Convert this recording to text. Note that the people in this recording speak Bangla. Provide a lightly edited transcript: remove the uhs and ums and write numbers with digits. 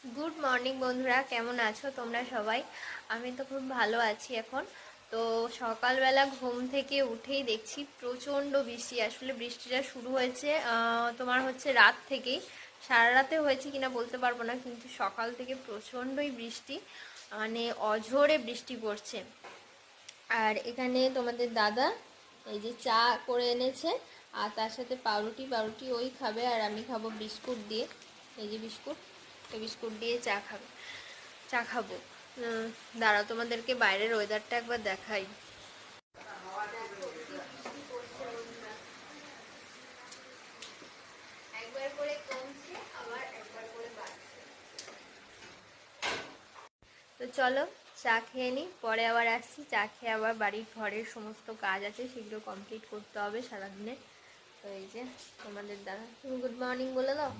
গুড মর্নিং বন্ধুরা, কেমন আছো তোমরা সবাই? আমি তো খুব ভালো আছি এখন। তো সকালবেলা ঘুম থেকে উঠেই দেখছি প্রচণ্ড বৃষ্টি। আসলে বৃষ্টিটা শুরু হয়েছে তোমার হচ্ছে রাত থেকেই। সারা রাতে হয়েছে কিনা বলতে পারবো না, কিন্তু সকাল থেকে প্রচণ্ডই বৃষ্টি, মানে অঝোরে বৃষ্টি পড়ছে। আর এখানে তোমাদের দাদা এই যে চা করে এনেছে, আর তার সাথে পাউরুটি পাউরুটি ওই খাবে, আর আমি খাবো বিস্কুট দিয়ে। এই যে বিস্কুট, এই বিস্কুট দিয়ে চা খাবো। দাঁড়াও, তোমাদেরকে বাইরের ওয়েদারটা একবার দেখাই। একবার করে কমছে, আবার একবার করে বাড়ছে। তো চলো চা খেয়ে নিই, পরে আবার আসছি। চা খেয়ে আবার বাড়ির ঘরের সমস্ত কাজ আছে, সেগুলো কমপ্লিট করতে হবে সারাদিনে। তো এই যে তোমাদের দ্বারা, তুমি গুড মর্নিং বলে দাও।